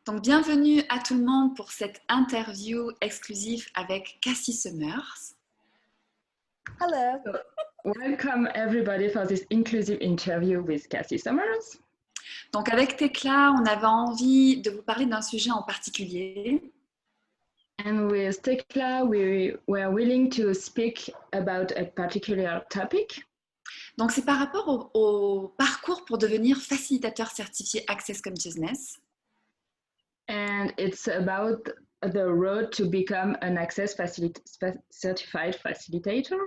Donc, bienvenue à tout le monde pour cette interview exclusive avec Cassie Summers. Hello. Welcome everybody for this inclusive interview with Cassie Summers. Donc, avec Tekla, on avait envie de vous parler d'un sujet en particulier. And with Tekla, we were willing to speak about a particular topic. Donc, c'est par rapport au parcours pour devenir facilitateur certifié Access Consciousness. And it's about the road to become an Access certified facilitator.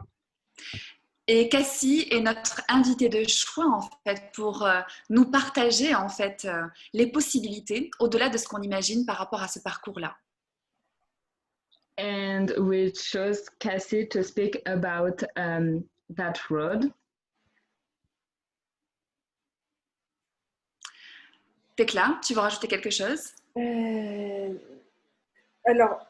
Et Cassie est notre invitée de choix en fait pour nous partager en fait les possibilités au-delà de ce qu'on imagine par rapport à ce parcours-là. And we chose Cassie to speak about that road. Tekla, tu veux rajouter quelque chose? Alors,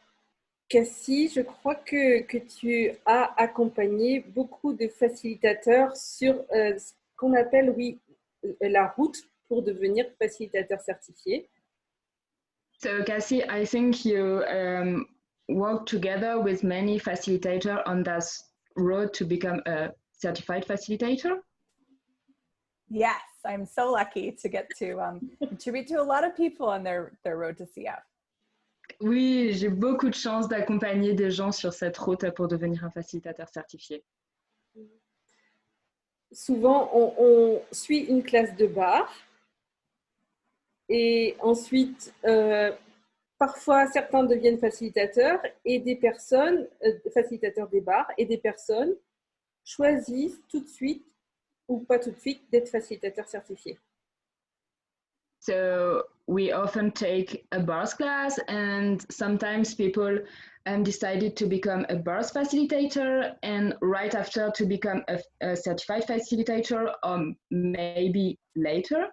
Cassie, je crois que tu as accompagné beaucoup de facilitateurs sur ce qu'on appelle, la route pour devenir facilitateur certifié. So Cassie, I think you work together with many facilitators on that road to become a certified facilitator. Yes, I'm so lucky to get to contribute to a lot of people on their road to CF. Oui, j'ai beaucoup de chance d'accompagner des gens sur cette route pour devenir un facilitateur certifié. Souvent, on suit une classe de bar et ensuite, parfois, certains deviennent facilitateurs et des personnes, facilitateurs des bars, et des personnes choisissent tout de suite ou pas tout de suite d'être facilitateur certifié. So we often take a bars class, and sometimes people decided to become a bars facilitator, and right after to become a certified facilitator, or maybe later.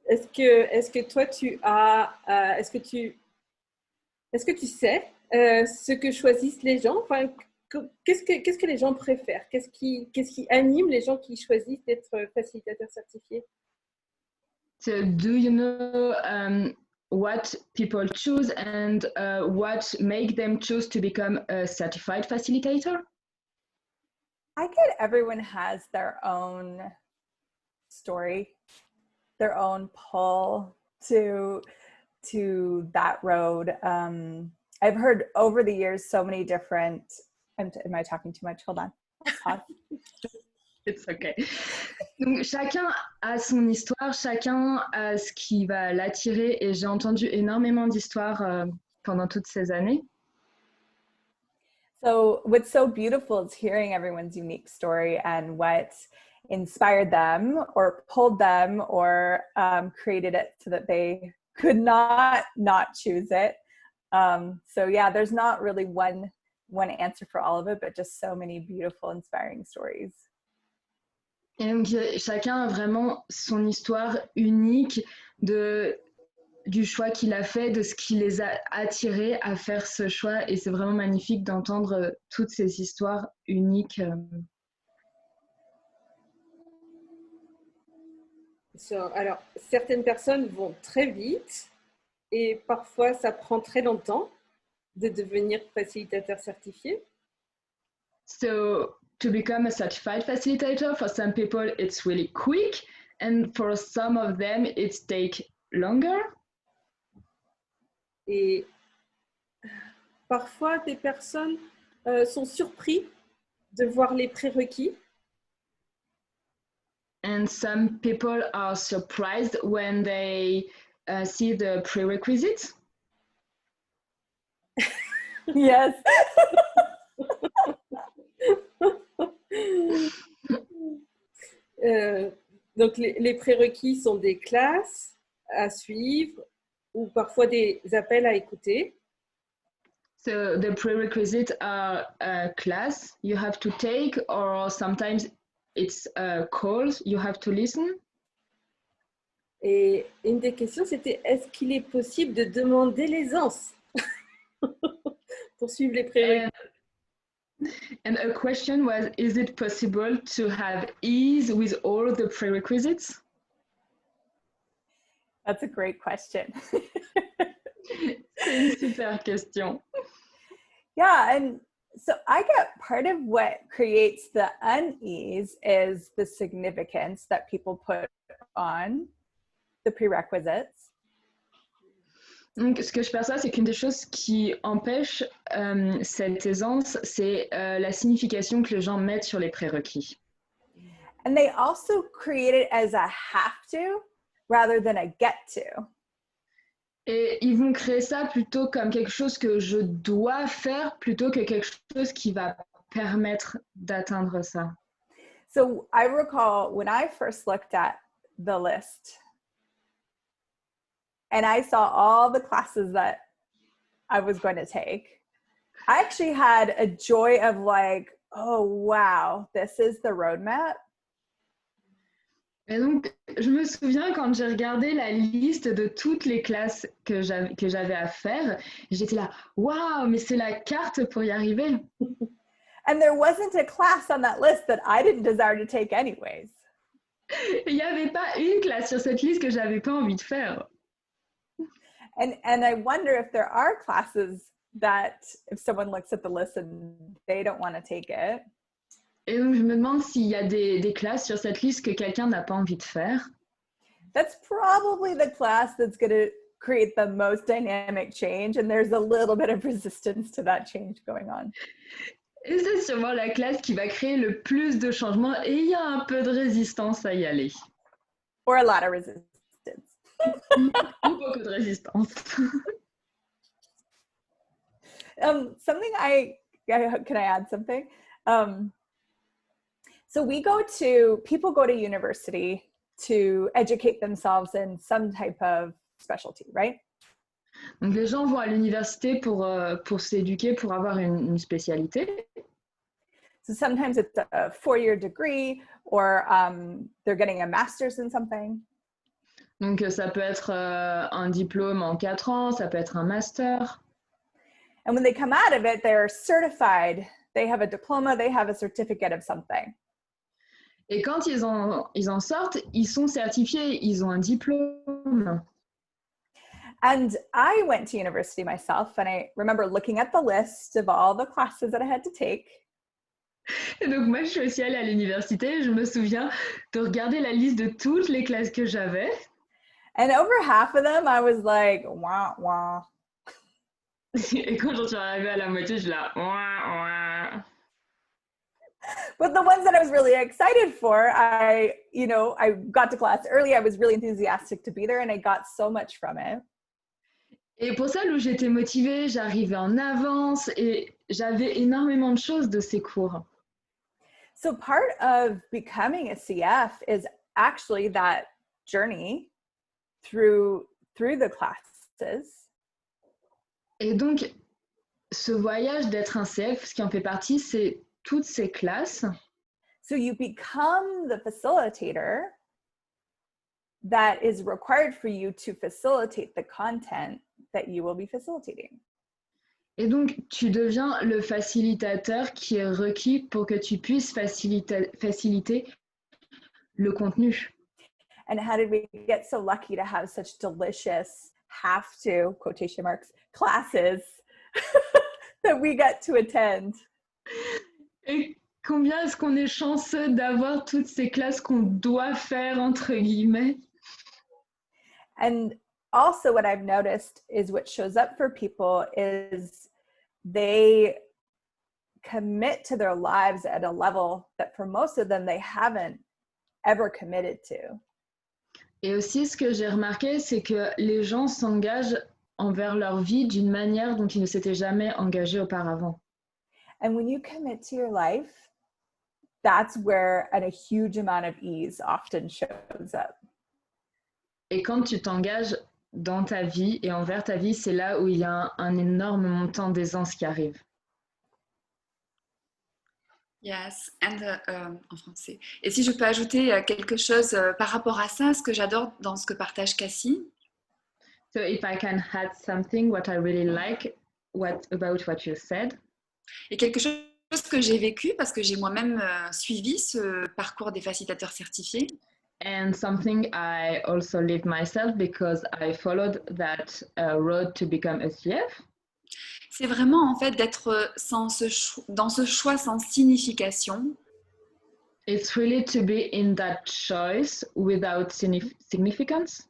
Est-ce que toi tu as, est-ce que tu sais ce que choisissent les gens? Enfin, qu'est-ce que les gens préfèrent? Qu'est-ce qui anime les gens qui choisissent d'être facilitateurs certifiés? So do you know what people choose and what make them choose to become a certified facilitator? I get everyone has their own story, their own pull to that road. I've heard over the years so many different. Am I talking too much? Hold on. It's okay. Donc, chacun a son histoire, chacun a ce qui va l'attirer, et j'ai entendu énormément d'histoires pendant toutes ces années. So what's so beautiful is hearing everyone's unique story and what inspired them or pulled them or created it so that they could not choose it. So yeah, there's not really one answer for all of it, but just so many beautiful, inspiring stories. Et donc, chacun a vraiment son histoire unique du choix qu'il a fait, de ce qui les a attirés à faire ce choix. Et c'est vraiment magnifique d'entendre toutes ces histoires uniques. Alors, certaines personnes vont très vite et parfois ça prend très longtemps de devenir facilitateur certifié. So to become a certified facilitator, for some people it's really quick, and for some of them it takes longer. Et parfois des personnes sont surpris de voir les prérequis. And some people are surprised when they see the prerequisites. Yes. Donc les prérequis sont des classes à suivre ou parfois des appels à écouter. So the prerequisites are a class you have to take, or sometimes it's calls you have to listen. Et une des questions, c'était est-ce qu'il est possible de demander l'aisance pour suivre les prérequis? And a question was, is it possible to have ease with all the prerequisites? That's a great question. C'est une super question. Yeah, and so I get part of what creates the unease is the significance that people put on the prerequisites. Donc, ce que je perçois, c'est qu'une des choses qui empêche cette aisance, c'est la signification que les gens mettent sur les prérequis. And they also create it as a have to rather than a get to. Et ils vont créer ça plutôt comme quelque chose que je dois faire plutôt que quelque chose qui va permettre d'atteindre ça. So I recall when I first looked at the list and I saw all the classes that I was going to take, I actually had a joy of like, oh, wow, this is the roadmap. Et donc, je me souviens quand j'ai regardé la liste de toutes les classes que j'avais à faire, j'étais là, waouh, mais c'est la carte pour y arriver. And there wasn't a class on that list that I didn't desire to take anyways. Il n'y avait pas une classe sur cette liste que j'avais pas envie de faire. And I wonder if there are classes that if someone looks at the list and they don't want to take it. Et donc, je me demande s'il y a des classes sur cette liste que quelqu'un n'a pas envie de faire. That's probably the class that's going to create the most dynamic change. And there's a little bit of resistance to that change going on. Et c'est sûrement la classe qui va créer le plus de changements et il y a un peu de résistance à y aller. Or a lot of resistance. Ou beaucoup de résistance. Something can I add something? So people go to university to educate themselves in some type of specialty, right? Donc les gens vont à l'université pour s'éduquer, pour avoir une spécialité. So sometimes it's a 4-year degree or they're getting a master's in something. Donc ça peut être un diplôme en 4 ans, ça peut être un master. And when they come out of it, they're certified. They have a diploma, they have a certificate of something. Et quand ils en sortent, ils sont certifiés, ils ont un diplôme. And I went to university myself, and I remember looking at the list of all the classes that I had to take. Et donc moi, je suis aussi allée à l'université, je me souviens de regarder la liste de toutes les classes que j'avais. And over half of them, I was like, wah, wah. Et quand j'en suis arrivée à la moitié, je suis là, ouah, ouah. But the ones that I was really excited for, I got to class early. I was really enthusiastic to be there, and I got so much from it. Et pour celles où j'étais motivée, j'arrivais en avance et j'avais énormément de choses de ces cours. So part of becoming a CF is actually that journey through the classes. Et donc, ce voyage d'être un CF, ce qui en fait partie, c'est toutes ces classes. So you become the facilitator that is required for you to facilitate the content that you will be facilitating. Et donc, tu deviens le facilitateur qui est requis pour que tu puisses faciliter le contenu. And how did we get so lucky to have such delicious have to, quotation marks, classes that we get to attend? Et combien est-ce qu'on est chanceux d'avoir toutes ces classes qu'on doit faire, entre guillemets? And also what I've noticed is what shows up for people is they commit to their lives at a level that for most of them they haven't ever committed to. Et aussi, ce que j'ai remarqué, c'est que les gens s'engagent envers leur vie d'une manière dont ils ne s'étaient jamais engagés auparavant. And when you commit to your life, that's where a huge amount of ease often shows up. Et quand tu t'engages dans ta vie et envers ta vie, c'est là où il y a un énorme montant d'aisance qui arrive. Yes, and en français. Et si je peux ajouter quelque chose par rapport à ça, ce que j'adore dans ce que partage Cassie. So if I can add something, what I really like about what you said. Et quelque chose que j'ai vécu parce que j'ai moi-même suivi ce parcours des facilitateurs certifiés. And something I also lived myself because I followed that road to become a CF. C'est vraiment en fait d'être dans ce choix sans signification. It's really to be in that choice without significance.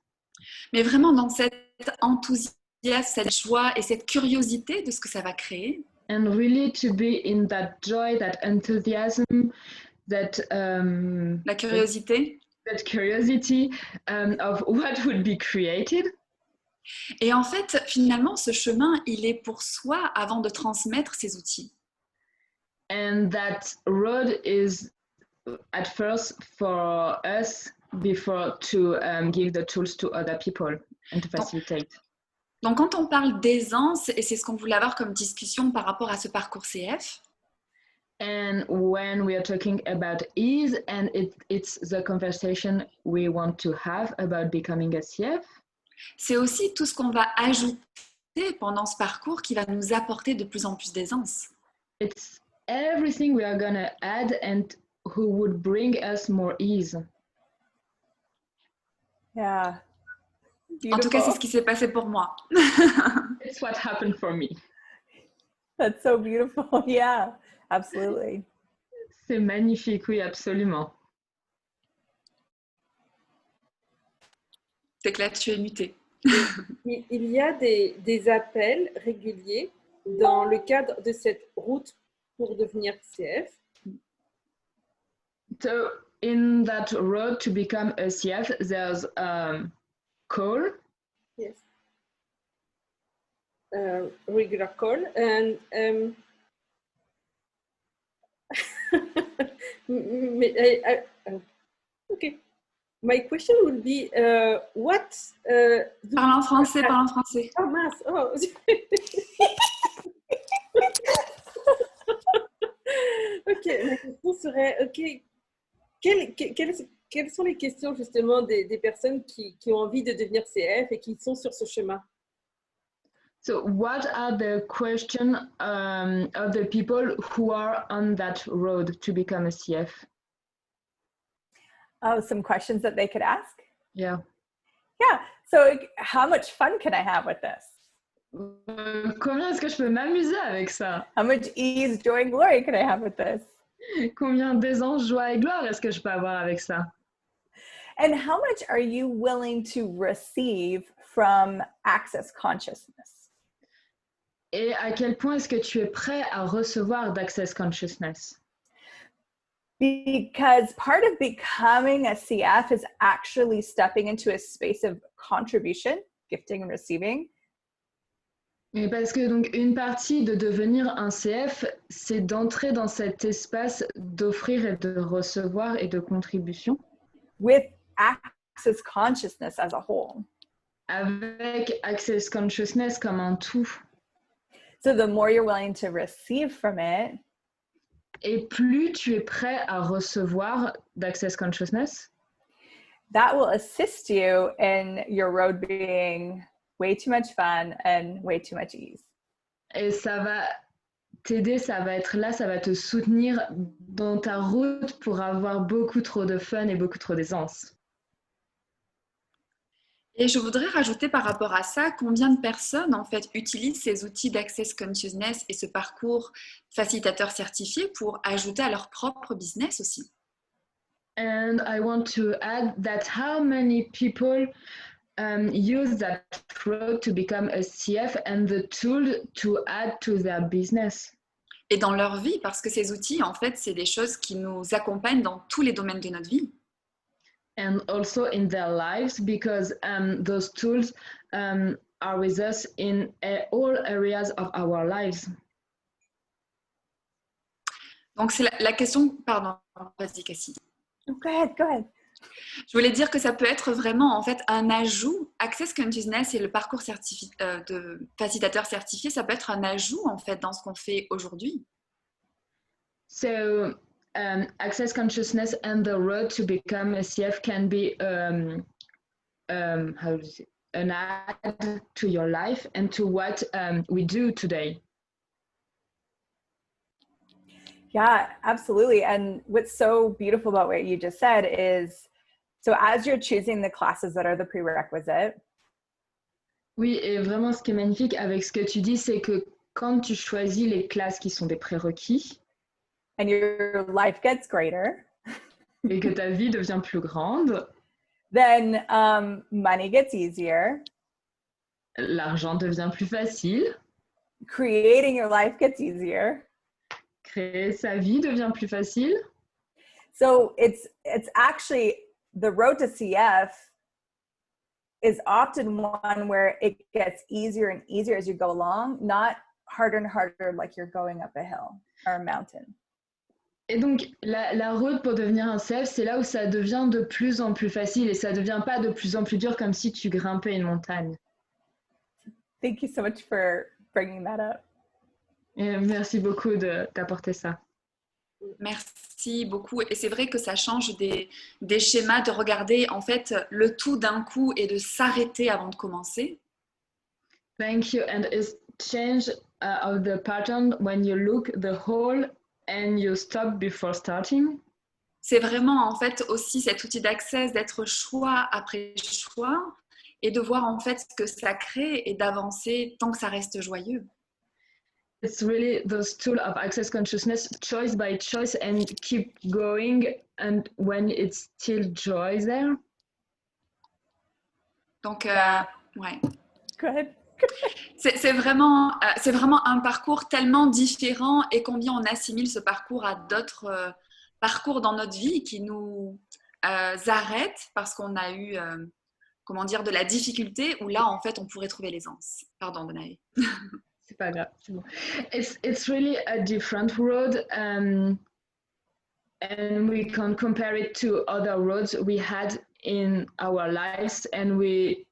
Mais vraiment dans cet enthousiasme, cette joie et cette curiosité de ce que ça va créer. And really to be in that joy, that enthusiasm, that La curiosité. that curiosity of what would be created. Et en fait, finalement, ce chemin, il est pour soi avant de transmettre ces outils. And that road is at first for us before to give the tools to other people and to facilitate. Donc, quand on parle d'aisance, et c'est ce qu'on voulait avoir comme discussion par rapport à ce parcours CF, And when we are talking about ease, and it's the conversation we want to have about becoming a CF, c'est aussi tout ce qu'on va ajouter pendant ce parcours qui va nous apporter de plus en plus d'aisance. it's everything we are going to add and who would bring us more ease. Yeah. En tout cas, c'est Beautiful. ce qui s'est passé pour moi. It's what happened for me. That's so beautiful. Yeah, absolutely. C'est magnifique, oui, absolument. C'est que là, tu es muté. Il y a des appels réguliers dans le cadre de cette route pour devenir CF. So in that road to become a CF, there's call. Yes. Regular call and okay. My question will be what Parle en français, parle en français. oh mince, oh. Ok, ma question serait ok, quelles sont les questions justement des personnes qui ont envie de devenir CF et qui sont sur ce chemin? So what are the questions of the people who are on that road to become a CF? Oh, some questions that they could ask? Yeah. Yeah. So how much fun can I have with this? Combien est-ce que je peux m'amuser avec ça? How much ease, joy, and glory can I have with this? Combien d'aisance, joie et gloire est-ce que je peux avoir avec ça? And how much are you willing to receive from access consciousness? Et à quel point est-ce que tu es prêt à recevoir d'Access Consciousness? Because part of becoming a CF is actually stepping into a space of contribution, gifting and receiving. Et parce que donc une partie de devenir un CF, c'est d'entrer dans cet espace d'offrir et de recevoir et de contribution. With access consciousness as a whole. Avec Access Consciousness comme un tout. So the more you're willing to receive from it, et plus tu es prêt à recevoir d'Access Consciousness, that will assist you in your road being way too much fun and way too much ease. Et ça va t'aider, ça va être là, ça va te soutenir dans ta route pour avoir beaucoup trop de fun et beaucoup trop d'aisance. Et je voudrais rajouter par rapport à ça, combien de personnes en fait utilisent ces outils d'Access Consciousness et ce parcours facilitateur certifié pour ajouter à leur propre business aussi. And I want to add that how many people use that road to become a CF and the tool to add to their business. Et dans leur vie, parce que ces outils, en fait, c'est des choses qui nous accompagnent dans tous les domaines de notre vie. And also in their lives, because those tools are with us in all areas of our lives. Donc c'est la question, pardon, vas-y Cassie. Go ahead, go ahead. Je voulais dire que ça peut être vraiment en fait un ajout. Access Consciousness et le parcours de facilitateur certifié, ça peut être un ajout en fait dans ce qu'on fait aujourd'hui. So Access Consciousness and the road to become a CF can be how do you say, an add to your life and to what we do today. Yeah, absolutely. And what's so beautiful about what you just said is, so as you're choosing the classes that are the prerequisite. Oui, et vraiment, ce qui est magnifique avec ce que tu dis, c'est que quand tu choisis les classes qui sont des prérequis, and your life gets greater, et que ta vie devient plus grande, then money gets easier. L'argent devient plus facile. Creating your life gets easier. Créer sa vie devient plus facile. So it's actually the road to CF is often one where it gets easier and easier as you go along, not harder and harder like you're going up a hill or a mountain. Et donc, la route pour devenir un CF, c'est là où ça devient de plus en plus facile et ça devient pas de plus en plus dur comme si tu grimpais une montagne. Thank you so much for bringing that up. Et merci beaucoup d'apporter ça. Merci beaucoup. Et c'est vrai que ça change des schémas de regarder en fait le tout d'un coup et de s'arrêter avant de commencer. Thank you. And it's change of the pattern when you look the whole and you stop before starting. C'est vraiment en fait aussi cet outil d'accès d'être choix après choix et de voir en fait ce que ça crée et d'avancer tant que ça reste joyeux. It's really those tools of access consciousness, choice by choice, and keep going, and when it's still joy there. Donc, ouais. Good. C'est vraiment un parcours tellement différent et combien on assimile ce parcours à d'autres parcours dans notre vie qui nous arrêtent parce qu'on a eu, comment dire, de la difficulté où là, en fait, on pourrait trouver l'aisance. Pardon, Danae. C'est pas grave, c'est bon. It's really a different road, and we can compare it to other roads we had in our lives, and we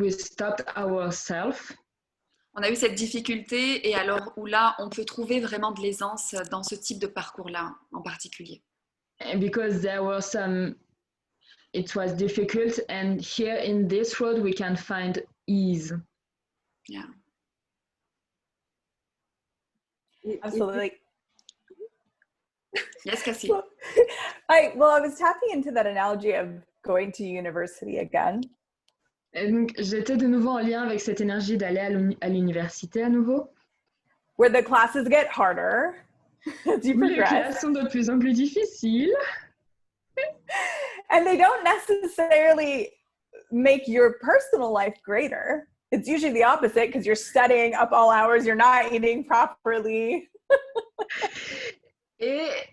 stopped ourselves. On a eu cette difficulté et alors où là, on peut trouver vraiment de l'aisance dans ce type de parcours-là en particulier. And because there were some, it was difficult, and here in this road we can find ease. Yeah. Absolutely. Yes, Cassie. I was tapping into that analogy of going to university again. Et donc, j'étais de nouveau en lien avec cette énergie d'aller à l'université à nouveau. Where the classes get harder as you Les progress. classes sont de plus en plus difficiles. And they don't necessarily make your personal life greater. It's usually the opposite because you're studying up all hours, you're not eating properly.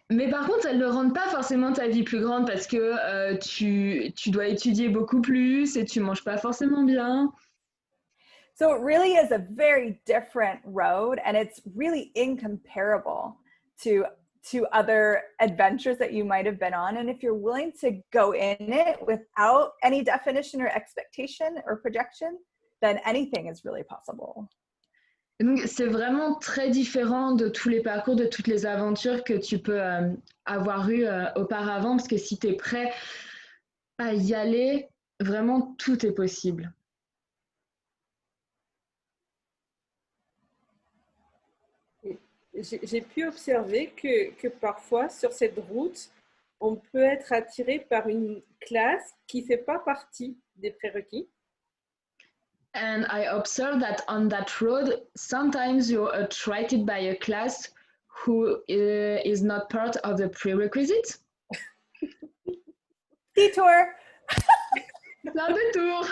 Mais par contre, elles ne rendent pas forcément ta vie plus grande parce que tu dois étudier beaucoup plus et tu manges pas forcément bien. So it really is a very different road, and it's really incomparable to other adventures that you might have been on. And if you're willing to go in it without any definition or expectation or projection, then anything is really possible. Donc, c'est vraiment très différent de tous les parcours, de toutes les aventures que tu peux avoir eues auparavant, parce que si tu es prêt à y aller, vraiment tout est possible. J'ai pu observer que parfois, sur cette route, on peut être attiré par une classe qui ne fait pas partie des prérequis. And I observed that on that road, sometimes you're attracted by a class who is not part of the prerequisite. Detour! Plein de tours.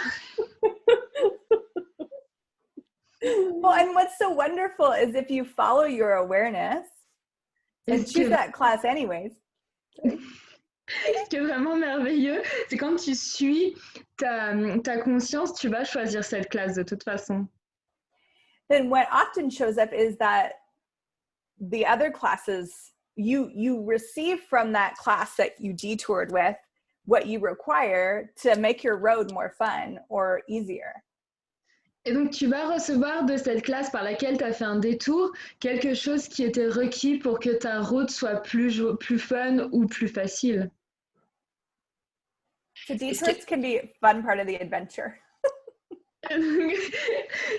Well, and what's so wonderful is if you follow your awareness and choose that class anyways. Ce qui est vraiment merveilleux, c'est quand tu suis ta conscience, tu vas choisir cette classe de toute façon. Then what often shows up is that the other classes, you receive from that class that you detoured with what you require to make your road more fun or easier. Et donc, tu vas recevoir de cette classe par laquelle tu as fait un détour quelque chose qui était requis pour que ta route soit plus fun ou plus facile. So detours can be a fun part of the adventure.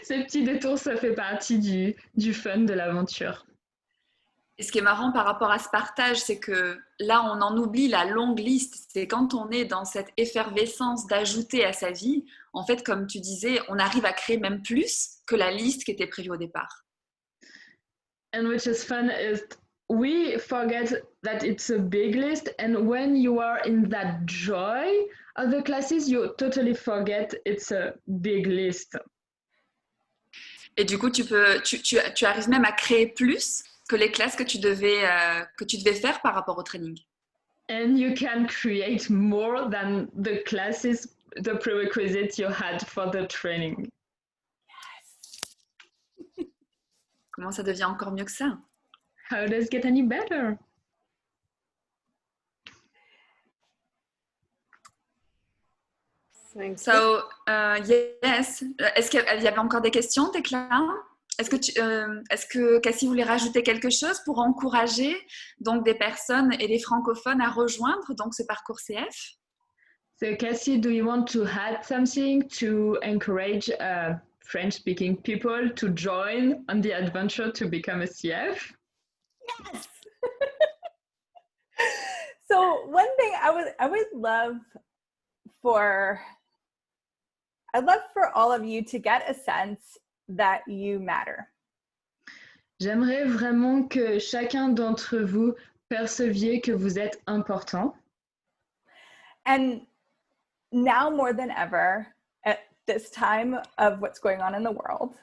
Ces petits détours, ça fait partie du fun de l'aventure. Et ce qui est marrant par rapport à ce partage, c'est que là, on en oublie la longue liste. C'est quand on est dans cette effervescence d'ajouter à sa vie, en fait, comme tu disais, on arrive à créer même plus que la liste qui était prévue au départ. And which is fun is we forget that it's a big list, and when you are in that joy of the classes, you totally forget it's a big list. Et du coup, tu arrives même à créer plus que les classes que tu devais faire par rapport au training. And you can create more than the classes, the prerequisites you had for the training. Comment ça devient encore mieux que ça? How does it get any better? So, yes. Est-ce qu'il y avait encore des questions, Tekla? Est-ce que Cassie voulait rajouter quelque chose pour encourager donc des personnes et des francophones à rejoindre donc ce parcours CF? So Cassie, do you want to add something to encourage French-speaking people to join on the adventure to become a CF? Yes. So one thing I would love for all of you to get a sense that you matter. J'aimerais vraiment que chacun d'entre vous perceviez que vous êtes important. And now more than ever, at this time of what's going on in the world,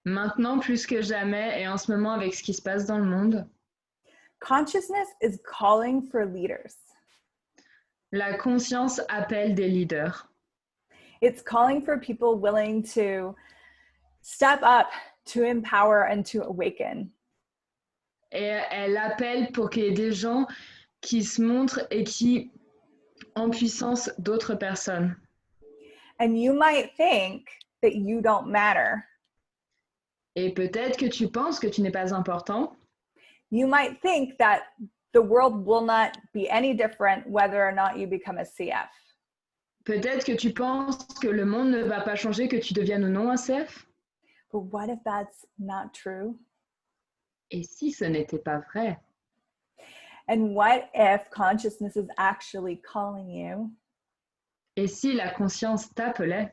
Maintenant plus que jamais et en ce moment avec ce qui se passe dans le monde, consciousness is calling for leaders. la conscience appelle des leaders. It's calling for people willing to step up, to empower, and to awaken. Et elle appelle pour qu'il y ait des gens qui se montrent et qui en puissance d'autres personnes. And you might think that you don't matter. Et peut-être que tu penses que tu n'es pas important. You might think that the world will not be any different whether or not you become a CF. Peut-être que tu penses que le monde ne va pas changer, que tu deviennes ou non un CF. But what if that's not true? Et si ce n'était pas vrai? And what if consciousness is actually calling you? Et si la conscience t'appelait?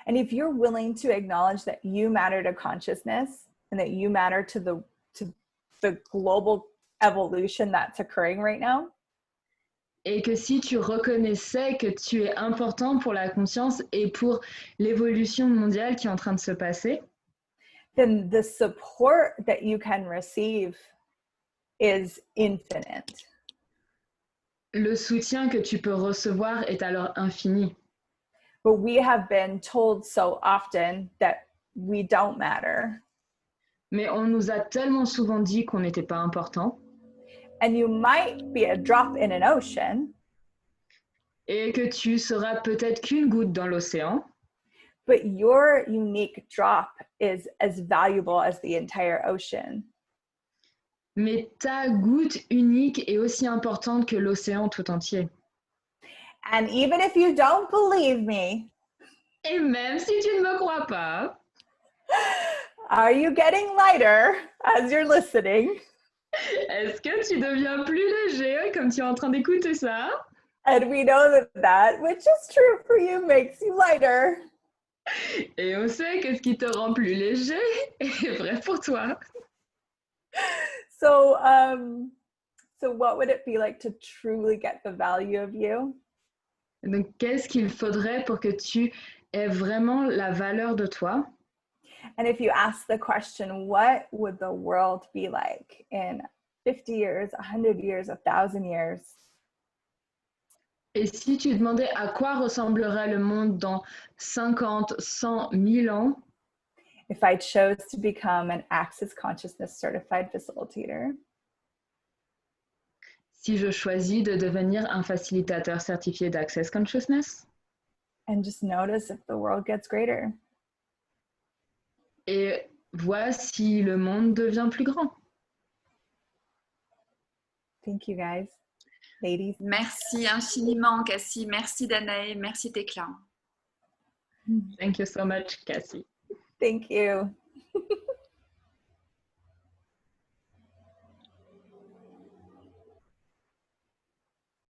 And if you're willing to acknowledge that you matter to consciousness and that you matter to the global evolution that's occurring right now, Et que si tu reconnaissais que tu es important pour la conscience et pour l'évolution mondiale qui est en train de se passer, then the support that you can receive is infinite. le soutien que tu peux recevoir est alors infini. But we have been told so often that we don't matter. Mais on nous a tellement souvent dit qu'on n'était pas important. And you might be a drop in an ocean, Et que tu seras peut-être qu'une goutte dans l'océan, but your unique drop is as valuable as the entire ocean. mais ta goutte unique est aussi importante que l'océan tout entier. And even if you don't believe me, Et même si tu ne me crois pas, are you getting lighter as you're listening? est-ce que tu deviens plus léger comme tu es en train d'écouter ça? And we know that which is true for you makes you lighter. Et on sait que ce qui te rend plus léger est vrai pour toi. So what would it be like to truly get the value of you? Donc, qu'est-ce qu'il faudrait pour que tu aies vraiment la valeur de toi? And if you ask the question, what would the world be like in 50 years, 100 years, 1,000 years? Et si tu demandais à quoi ressemblerait le monde dans 50, 100, 1000 ans, If I chose to become an Access Consciousness certified facilitator, si je choisis de devenir un facilitateur certifié d'Access Consciousness, and just notice if the world gets greater. et vois si le monde devient plus grand. Thank you guys, ladies. Merci infiniment, Cassie. Merci, Danae. Merci, Tekla. Thank you so much, Cassie. Thank you.